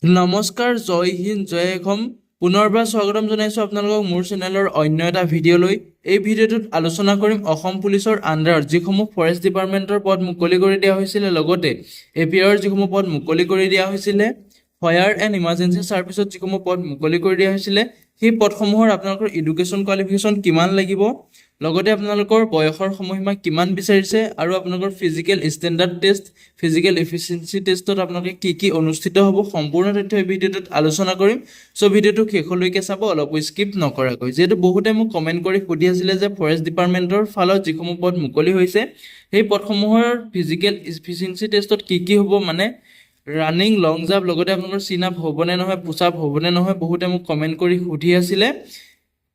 নমস্কাৰ, জয় হিন্দ, জয় অসম। পুনৰবাৰ স্বাগতম জনাইছোঁ আপোনালোকক মোৰ চেনেলৰ অন্য এটা ভিডিঅ'লৈ। এই ভিডিঅ'টোত আলোচনা কৰিম অসম পুলিচৰ আণ্ডাৰত যিসমূহ ফৰেষ্ট ডিপাৰ্টমেণ্টৰ পদ মুকলি কৰি দিয়া হৈছিলে, লগতে APR যিসমূহ পদ মুকলি কৰি দিয়া হৈছিলে, ফায়াৰ এণ্ড ইমাৰ্জেঞ্চি ছাৰ্ভিচত যিসমূহ পদ মুকলি কৰি দিয়া হৈছিলে, সেই পদসমূহৰ আপোনালোকৰ এডুকেশ্যন কোৱালিফিকেশ্যন কিমান লাগিব, লগতে আপোনালোকৰ বয়সৰ সময়সীমা কিমান বিচাৰিছে, আৰু আপোনালোকৰ physical standard test, physical efficiency টেষ্টত আপোনালোকে কি অনুষ্ঠিত হ'ব, সম্পূৰ্ণ তথ্য এই ভিডিঅ'টোত আলোচনা কৰিম। চ' ভিডিঅ'টো শেষলৈকে চাব, অলপো স্কিপ নকৰাকৈ। যিহেতু বহুতে মোক কমেণ্ট কৰি সুধি আছিলে যে ফৰেষ্ট ডিপাৰ্টমেণ্টৰ ফালত যিসমূহ পদ মুকলি হৈছে, সেই পদসমূহৰ ফিজিকেল এফিচিয়েঞ্চি টেষ্টত কি হ'ব, মানে ৰানিং, লং জাম্প, লগতে আপোনালোকৰ চিন আপ হ'বনে নহয়, পুছ আপ হ'বনে নহয়, বহুতে মোক কমেণ্ট কৰি সুধি আছিলে।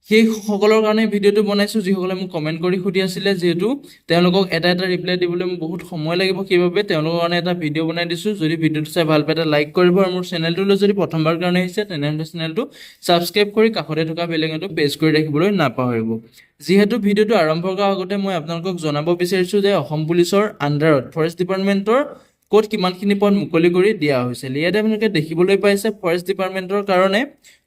সেই সকলৰ কাৰণে ভিডিঅ'টো বনাইছোঁ, যিসকলে মোক কমেণ্ট কৰি সুধি আছিলে। যিহেতু তেওঁলোকক এটা ৰিপ্লাই দিবলৈ মোক বহুত সময় লাগিব, সেইবাবে তেওঁলোকৰ কাৰণে এটা ভিডিঅ' বনাই দিছোঁ। যদি ভিডিঅ'টো চাই ভাল পায় লাইক কৰিব, আৰু মোৰ চেনেলটোলৈ যদি প্ৰথমবাৰ কাৰণে আহিছে তেনেহ'লে চেনেলটো ছাবস্ক্ৰাইব কৰি কাষতে থকা বেল আইকনটো প্ৰেছ কৰি ৰাখিবলৈ নাপাহৰিব। যিহেতু ভিডিঅ'টো আৰম্ভ কৰাৰ আগতে মই আপোনালোকক জনাব বিচাৰিছোঁ যে অসম পুলিচৰ আণ্ডাৰত ফৰেষ্ট ডিপাৰ্টমেণ্টৰ ক'ত কিমানখিনি পদ মুকলি কৰি দিয়া হৈছিল। ইয়াতে আপোনালোকে দেখিবলৈ পাইছে ফৰেষ্ট ডিপাৰ্টমেণ্টৰ কাৰণে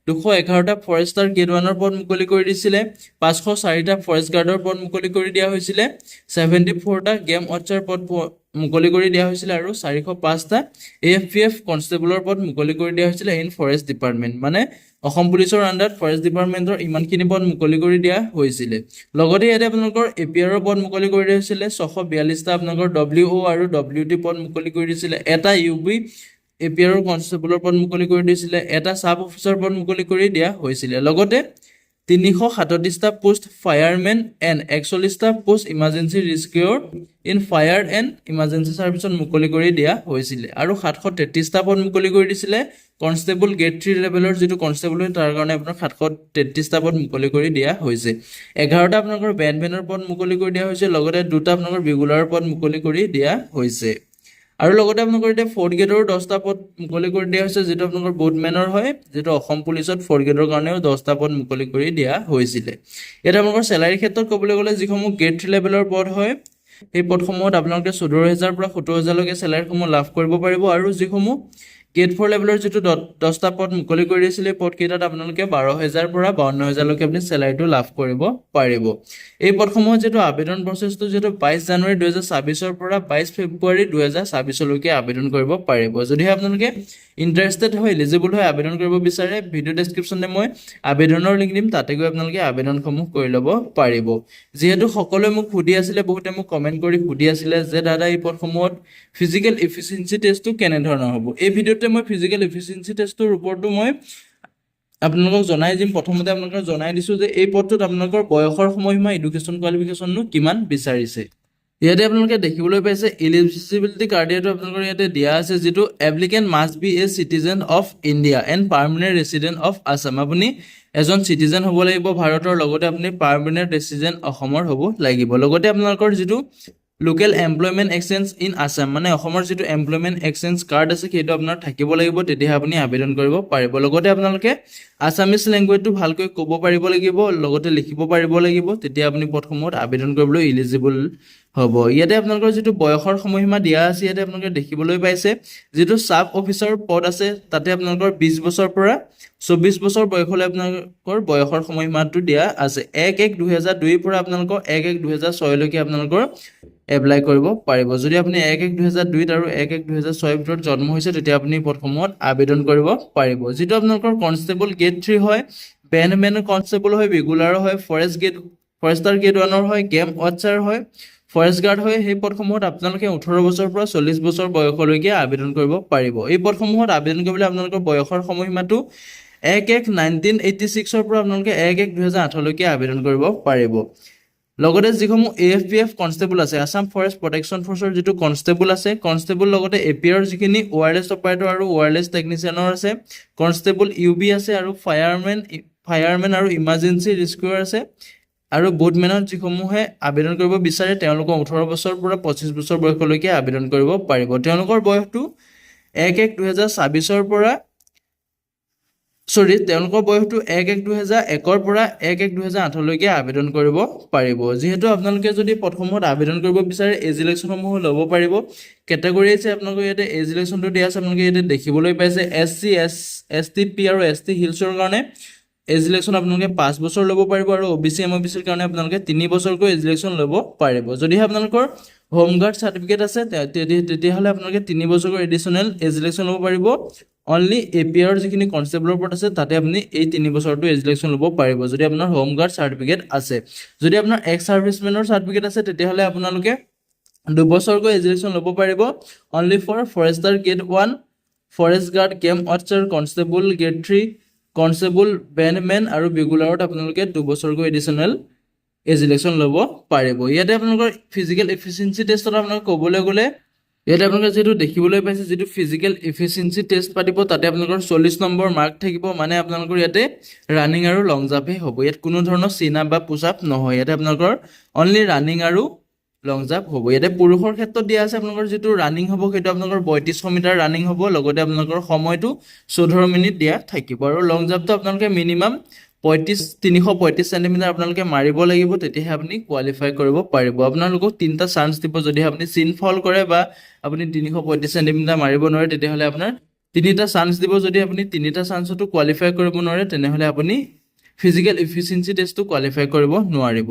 211টা ফৰেষ্টাৰ গ্ৰেড 1ৰ পদ মুকলি কৰি দিছিলে, 504টা ফৰেষ্ট গাৰ্ডৰ পদ মুকলি কৰি দিয়া হৈছিলে, 74টা গেম ৱাটচাৰ পদ মুকলি কৰি দিয়া হৈছিলে, আৰু 405টা AFPF কনষ্টেবলৰ পদ মুকলি কৰি দিয়া হৈছিলে ইন ফৰেষ্ট ডিপাৰ্টমেণ্ট। মানে অসম পুলিচৰ আণ্ডাৰত ফৰেষ্ট ডিপাৰ্টমেণ্টৰ ইমানখিনি পদ মুকলি কৰি দিয়া হৈছিলে। লগতে ইয়াতে আপোনালোকৰ APRৰ পদ মুকলি কৰি দিয়া হৈছিলে, 642টা আপোনালোকৰ WO আৰু WT পদ মুকলি কৰি দিছিলে, এটা UB APRৰ কনষ্টেবলৰ পদ মুকলি কৰি দিছিলে, এটা চাব অফিচাৰ পদ মুকলি কৰি দিয়া হৈছিলে। লগতে 337টা পোষ্ট ফায়াৰমেন এণ্ড 41টা পোষ্ট ইমাৰ্জেঞ্চি ৰেস্কিউৰ ইন ফায়াৰ এণ্ড ইমাৰ্জেঞ্চি ছাৰ্ভিচত মুকলি কৰি দিয়া হৈছিলে, আৰু 733টা পদ মুকলি কৰি দিছিলে কনষ্টেবল গ্ৰেড 3 লেভেলৰ যিটো কনষ্টেবল হয় তাৰ কাৰণে আপোনাৰ 733টা পদ মুকলি কৰি দিয়া হৈছে। 11টা আপোনালোকৰ বেণ্ডমেনৰ পদ মুকলি কৰি দিয়া হৈছে, লগতে 2টা আপোনালোকৰ ৰেগুলাৰৰ পদ মুকলি কৰি দিয়া হৈছে। আৰু লগতে আপোনালোকৰ এতিয়া 4th গ্ৰেডৰ 10টা পদ মুকলি কৰি দিয়া হৈছে, যিটো আপোনালোকৰ বোটমেনৰ হয়, যিটো অসম পুলিচত 4th গ্ৰেডৰ কাৰণেও 10টা পদ মুকলি কৰি দিয়া হৈছিলে। ইয়াত আপোনালোকৰ চেলাৰীৰ ক্ষেত্ৰত ক'বলৈ গ'লে যিসমূহ গ্ৰেড 3 লেভেলৰ পদ হয়, সেই পদসমূহত আপোনালোকে 14,000 পৰা 17,000লৈকে চেলাৰীসমূহ লাভ কৰিব পাৰিব, আৰু যিসমূহ গ্ৰেড 4 লেভেলৰ যিটো 10টা পদ মুকলি কৰি দিছিলে, পদকেইটাত আপোনালোকে 12,000 পৰা 52,000লৈকে আপুনি চেলাৰীটো লাভ কৰিব পাৰিব। এই পদসমূহত যিটো আবেদন প্ৰচেছটো যিটো 22 জানুৱাৰী 2024 পৰা 22 ফেব্ৰুৱাৰী 2024লৈকে আবেদন কৰিব পাৰিব। যদিহে আপোনালোকে ইণ্টাৰেষ্টেড হয়, এলিজিবল হয়, আবেদন কৰিব বিচাৰে, ভিডিঅ' ডেছক্ৰিপশ্যনে মই আবেদনৰ লিংক দিম, তাতে গৈ আপোনালোকে আবেদনসমূহ কৰি ল'ব পাৰিব। যিহেতু সকলোৱে মোক সুধি আছিলে, বহুতে মোক কমেণ্ট কৰি সুধি আছিলে যে দাদা এই পদসমূহত ফিজিকেল এফিচিয়েঞ্চি টেষ্টটো কেনেধৰণৰ হ'ব। এই ভিডিঅ'তে মই ফিজিকেল এফিচিয়েঞ্চি টেষ্টটোৰ ওপৰতো মই আপোনালোকক জনাই দিম। প্ৰথমতে আপোনালোকক জনাই দিছোঁ যে এই পদটোত আপোনালোকৰ বয়সৰ সময়সীমা, এডুকেশ্যন কোৱালিফিকেশ্যননো কিমান বিচাৰিছে। ইয়াতে আপোনালোকে দেখিবলৈ পাইছে এলিজিবিলিটি ক্ৰাইটেৰিয়াটো আপোনালোকৰ ইয়াতে দিয়া আছে, যিটো applicant must B a citizen of India and permanent resident of Assam. আপুনি এজন চিটিজেন হ'ব লাগিব ভাৰতৰ, লগতে আপুনি পাৰ্মানেণ্ট ৰেচিডেণ্ট অসমৰ হ'ব লাগিব। লগতে আপোনালোকৰ যিটো local employment exchange in Assam, মানে অসমৰ যিটো এমপ্লয়মেণ্ট এক্সচেঞ্জ কাৰ্ড আছে, সেইটো আপোনাৰ থাকিব লাগিব, তেতিয়াহে আপুনি আবেদন কৰিব পাৰিব। লগতে আপোনালোকে আছামিজ লেংগুৱেজটো ভালকৈ ক'ব পাৰিব লাগিব, লগতে লিখিব পাৰিব লাগিব, তেতিয়া আপুনি পদসমূহত আবেদন কৰিবলৈ ইলিজিবল হ'ব। ইয়াতে আপোনালোকৰ যিটো বয়সৰ সময়সীমা দিয়া আছে, ইয়াতে আপোনালোকে দেখিবলৈ পাইছে যিটো চাব অফিচাৰ পদ আছে, তাতে আপোনালোকৰ 20 বছৰ পৰা 24 বছৰ বয়সলৈ আপোনালোকৰ বয়সৰ সময়সীমাটো দিয়া আছে। 1/1/2002 পৰা আপোনালোকৰ 1/1/2006লৈকে আপোনালোকৰ এপ্লাই কৰিব পাৰিব। যদি আপুনি 1/1/2002 আৰু 1/1/2006 ভিতৰত জন্ম হৈছে, তেতিয়া আপুনি পদসমূহত আবেদন কৰিব পাৰিব। যিটো আপোনালোকৰ কনষ্টেবল গ্ৰেড 3 হয়, বেণ্ডমেন কনষ্টেবল হয়, ৰেগুলাৰ হয়, ফৰেষ্টাৰ গ্ৰেড 1ৰ হয়, গেম ৱাটচাৰ হয়, ফৰেষ্ট গাৰ্ড হয়, সেই পদসমূহত আপোনালোকে 18 বছৰৰ পৰা 40 বছৰ বয়সলৈকে আবেদন কৰিব পাৰিব। এই পদসমূহত আবেদন কৰিবলৈ আপোনালোকৰ বয়সৰ সময়সীমাটো 1/1/1986 পৰা আপোনালোকে 1/1/2008লৈকে আবেদন কৰিব পাৰিব। লগতে যিসমূহ AFPF কনষ্টেবল আছে, আছাম ফৰেষ্ট প্ৰটেকশ্যন ফৰ্চৰ যিটো কনষ্টেবল আছে, কনষ্টেবল লগতে APR যিখিনি ৱায়াৰলেছ অপাৰেটৰ আৰু ৱায়াৰলেছ টেকনিচিয়ানৰ আছে, কনষ্টেবল UB আছে, আৰু ফায়াৰমেন আৰু ইমাৰ্জেঞ্চি ৰেস্কিউৰ আছে, আৰু বোটমেনত যিসমূহে আবেদন কৰিব বিচাৰে তেওঁলোকৰ 18 বছৰৰ পৰা 25 বছৰ বয়সলৈকে আবেদন কৰিব পাৰিব। তেওঁলোকৰ বয়সটো 1/1/2024 পৰা তেওঁলোকৰ বয়সটো 1-1-2001 পৰা 1-1-2008 লৈকে আবেদন কৰিব পাৰিব। যিহেতু আপোনালোকে যদি প্ৰথমত আবেদন কৰিব বিচাৰে এজ ইলেকশ্যনসমূহ ল'ব পাৰিব। কেটেগৰী আছে আপোনালোকে ইয়াতে এজ ইলেকশ্যনটো দিয়া আছে, আপোনালোকে ইয়াতে দেখিবলৈ পাইছে। SC/ST/P আৰু ST হিলছৰ কাৰণে এজ ইলেকশ্যন আপোনালোকে 5 বছৰ ল'ব পাৰিব আৰু OBC MOBCৰ কাৰণে আপোনালোকে 3 বছৰকৈ এজ ইলেকশ্যন ল'ব পাৰিব। যদিহে আপোনালোকৰ হোম গাৰ্ড চাৰ্টিফিকেট আছে তেতিয়াহ'লে আপোনালোকে 3 বছৰকৈ এডিশ্যনেল এজ ইলেকশ্যন ল'ব পাৰিব। অনলি APR যিখিনি কনষ্টেবলৰ ওপৰত আছে তাতে আপুনি এই 3 বছৰটো এজ ইলেকশ্যন ল'ব পাৰিব যদি আপোনাৰ হোম গাৰ্ড চাৰ্টিফিকেট আছে। যদি আপোনাৰ এক্স ছাৰ্ভিচমেনৰ চাৰ্টিফিকেট আছে তেতিয়াহ'লে আপোনালোকে 2 বছৰকৈ এজ ইলেকশ্যন ল'ব পাৰিব। Only for forester grade 1, forest guard, camp officer, constable grade 3, constable, bandsmen আৰু ৰেগুলাৰত আপোনালোকে 2 বছৰকৈ এডিশ্যনেল এজ ইলেকশ্যন ল'ব পাৰিব। ইয়াতে আপোনালোকৰ ফিজিকেল এফিচিয়েঞ্চি টেষ্টত আপোনালোকে ক'বলৈ গ'লে ইয়াতে আপোনালোকে যিহেতু দেখিবলৈ পাইছে যিটো ফিজিকেল এফিচিয়েঞ্চি টেষ্ট পাতিব তাতে আপোনালোকৰ 40 নম্বৰ মাৰ্ক থাকিব। মানে আপোনালোকৰ ইয়াতে ৰানিং আৰু লং জাম্পহে হ'ব। ইয়াত কোনো ধৰণৰ চিন আপ বা পুছ আপ নহয়। ইয়াতে আপোনালোকৰ অনলি ৰানিং আৰু লং জাম্প হ'ব। ইয়াতে পুৰুষৰ ক্ষেত্ৰত দিয়া আছে আপোনালোকৰ যিটো ৰানিং হ'ব সেইটো আপোনালোকৰ 3200 মিটাৰ ৰানিং হ'ব। লগতে আপোনালোকৰ সময়টো 14 মিনিট দিয়া থাকিব আৰু লং জাম্পটো আপোনালোকে মিনিমাম 335 চেণ্টিমিটাৰ আপোনালোকে মাৰিব লাগিব, তেতিয়াহে আপুনি কোৱালিফাই কৰিব পাৰিব। আপোনালোকক 3টা চান্স দিব। যদি আপুনি চিন ফল কৰে বা আপুনি 335 চেণ্টিমিটাৰ মাৰিব নোৱাৰে তেতিয়াহ'লে আপোনাৰ 3টা চান্স দিব। যদি আপুনি 3টা চান্সতো কোৱালিফাই কৰিব নোৱাৰে তেনেহ'লে আপুনি ফিজিকেল এফিচিয়েঞ্চি টেষ্টটো কোৱালিফাই কৰিব নোৱাৰিব।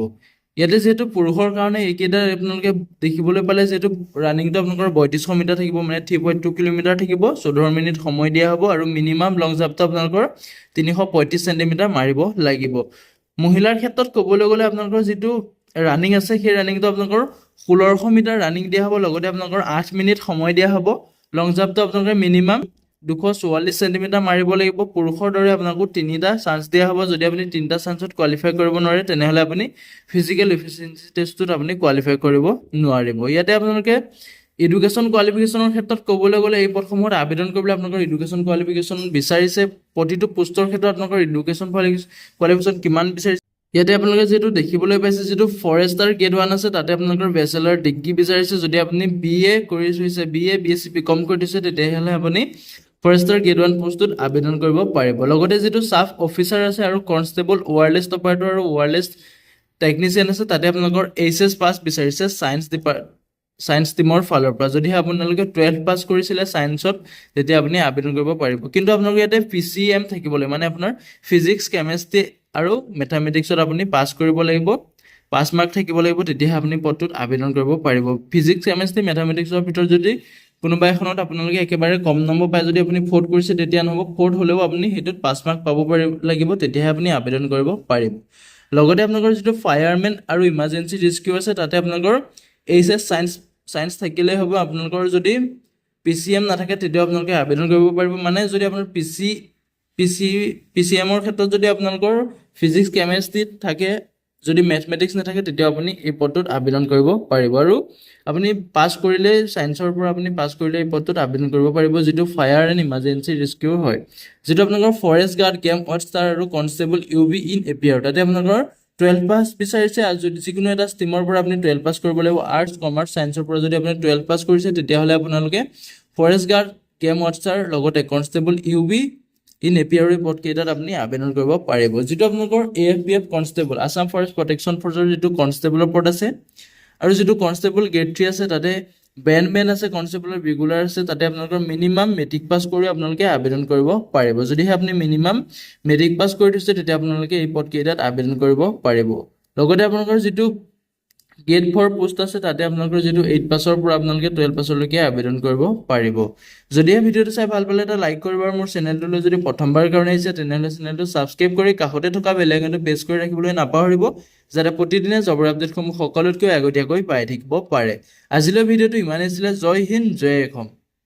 ইয়াতে যিহেতু পুৰুষৰ কাৰণে এইকেইটা আপোনালোকে দেখিবলৈ পালে যিহেতু ৰানিংটো আপোনালোকৰ 3200 মিটাৰ থাকিব, মানে 3.2 কিলোমিটাৰ থাকিব, 14 মিনিট সময় দিয়া হ'ব আৰু মিনিমাম লং জাম্পটো আপোনালোকৰ 335 চেণ্টিমিটাৰ মাৰিব লাগিব। মহিলাৰ ক্ষেত্ৰত ক'বলৈ গ'লে আপোনালোকৰ যিটো ৰানিং আছে সেই ৰানিংটো আপোনালোকৰ 1600 মিটাৰ ৰানিং দিয়া হ'ব। লগতে আপোনালোকৰ 8 মিনিট সময় দিয়া হ'ব। লং জাম্পটো আপোনালোকে মিনিমাম 244 চেণ্টিমিটাৰ মাৰিব লাগিব। পুৰুষৰ দৰে আপোনালোকক 3টা চান্স দিয়া হ'ব। যদি আপুনি 3টা চান্সত কোৱালিফাই কৰিব নোৱাৰে তেনেহ'লে আপুনি ফিজিকেল এফিচিয়েঞ্চি টেষ্টটোত আপুনি কোৱালিফাই কৰিব নোৱাৰিব। ইয়াতে আপোনালোকে এডুকেশ্যন কোৱালিফিকেশ্যনৰ ক্ষেত্ৰত ক'বলৈ গ'লে এই পদসমূহত আবেদন কৰিবলৈ আপোনালোকৰ এডুকেশ্যন কোৱালিফিকেশ্যন বিচাৰিছে। প্ৰতিটো পোষ্টৰ ক্ষেত্ৰত আপোনালোকৰ এডুকেশ্যন কোৱালিফিকেশ্যন কিমান বিচাৰিছে। ইয়াতে আপোনালোকে যিহেতু দেখিবলৈ পাইছে যিটো ফৰেষ্টাৰ গ্ৰেড 1 আছে তাতে আপোনালোকৰ বেচেলাৰ ডিগ্ৰী বিচাৰিছে। যদি আপুনি BA কৰি থৈছে, BA BSc BCom কৰি থৈছে তেতিয়াহ'লে আপুনি ফৰেষ্টাৰ গ্ৰেড 1 পোষ্টটোত আবেদন কৰিব পাৰিব। লগতে যিটো চাব অফিচাৰ আছে আৰু কনষ্টেবল, ৱায়াৰলেছ অপাৰেটৰ আৰু ৱায়াৰলেছ টেকনিচিয়ান আছে তাতে আপোনালোকৰ HS পাছ বিচাৰিছে ছায়েন্স টিমৰ ফালৰ পৰা। যদিহে আপোনালোকে 12 পাছ কৰিছিলে ছায়েন্সত তেতিয়া আপুনি আবেদন কৰিব পাৰিব। কিন্তু আপোনালোকে ইয়াতে PCM থাকিব লাগিব, মানে আপোনাৰ ফিজিক্স, কেমেষ্ট্ৰি আৰু মেথামেটিক্সত আপুনি পাছ কৰিব লাগিব, 5 মাৰ্ক থাকিব লাগিব, তেতিয়াহে আপুনি পদটোত আবেদন কৰিব পাৰিব। ফিজিক্স, কেমেষ্ট্ৰি, মেথামেটিক্সৰ ভিতৰত যদি কোনোবা এখনত আপোনালোকে একেবাৰে কম নম্বৰ পায়, যদি আপুনি 4th কৰিছে তেতিয়া নহ'ব, 4th হ'লেও আপুনি সেইটোত 5 মাৰ্ক পাব লাগিব, তেতিয়াহে আপুনি আবেদন কৰিব পাৰিব। লগতে আপোনালোকৰ যিটো ফায়াৰমেন আৰু ইমাৰ্জেঞ্চি ৰেস্কিউ আছে তাতে আপোনালোকৰ HS চায়েন্স থাকিলেই হ'ব। আপোনালোকৰ যদি PCM নাথাকে তেতিয়াও আপোনালোকে আবেদন কৰিব পাৰিব। মানে যদি আপোনাৰ PCMৰ ক্ষেত্ৰত যদি আপোনালোকৰ ফিজিক্স, কেমেষ্ট্ৰিত থাকে, যদি মেথমেটিক্স নাথাকে তেতিয়াও আপুনি এই পদটোত আবেদন কৰিব পাৰিব। আৰু আপুনি পাছ কৰিলে ছায়েন্সৰ পৰা আপুনি পাছ কৰিলে এই পদটোত আবেদন কৰিব পাৰিব, যিটো ফায়াৰ এণ্ড ইমাৰ্জেঞ্চি ৰেস্কিউ হয়। যিটো আপোনালোকৰ ফৰেষ্ট গাৰ্ড, কেম্প অফিচাৰ আৰু কনষ্টেবল UB ইন APR তাতে আপোনালোকৰ 12 পাছ বিচাৰিছে। আৰু যদি যিকোনো এটা ষ্ট্ৰীমৰ পৰা আপুনি 12 পাছ কৰিব লাগিব, আৰ্টছ, কমাৰ্চ, ছায়েন্সৰ পৰা যদি আপুনি 12 পাছ কৰিছে তেতিয়াহ'লে আপোনালোকে ফৰেষ্ট গাৰ্ড, কেম্প অফিচাৰ লগতে কনষ্টেবল UB ইন APR পদকেইটাত আপুনি আবেদন কৰিব পাৰিব। যিটো আপোনালোকৰ AFPF constable, Assam forest protection ফ'ৰ্চৰ যিটো কনষ্টেবলৰ পদ আছে আৰু যিটো কনষ্টেবল গ্ৰেড 3 আছে তাতে বেণ্ডমেন আছে, কনষ্টেবলৰ ৰেগুলাৰ আছে, তাতে আপোনালোকৰ মিনিমাম মেট্ৰিক পাছ কৰি আপোনালোকে আবেদন কৰিব পাৰিব। যদিহে আপুনি মিনিমাম মেট্ৰিক পাছ কৰি থৈছে তেতিয়া আপোনালোকে এই পদকেইটাত আবেদন কৰিব পাৰিব। লগতে আপোনালোকৰ যিটো গ্ৰেড 4 পোষ্ট আছে তাতে আপোনালোকৰ যিটো 8 পাছৰ পৰা আপোনালোকে 12 পাছলৈকে আবেদন কৰিব পাৰিব। যদিহে ভিডিঅ'টো চাই ভাল পালে এটা লাইক কৰিব আৰু মোৰ চেনেলটোলৈ যদি প্ৰথমবাৰ কাৰণে আহিছে তেনেহ'লে চেনেলটো ছাবস্ক্ৰাইব কৰি কাষতে থকা বেল আইকনটো প্ৰেছ কৰি ৰাখিবলৈ নাপাহৰিব, যাতে প্ৰতিদিনে জবৰ আপডেটসমূহ সকলোতকৈ আগতীয়াকৈ পাই থাকিব পাৰে। আজিলৈ ভিডিঅ'টো ইমানেই আছিলে। জয় হিন্দ, জয় অসম।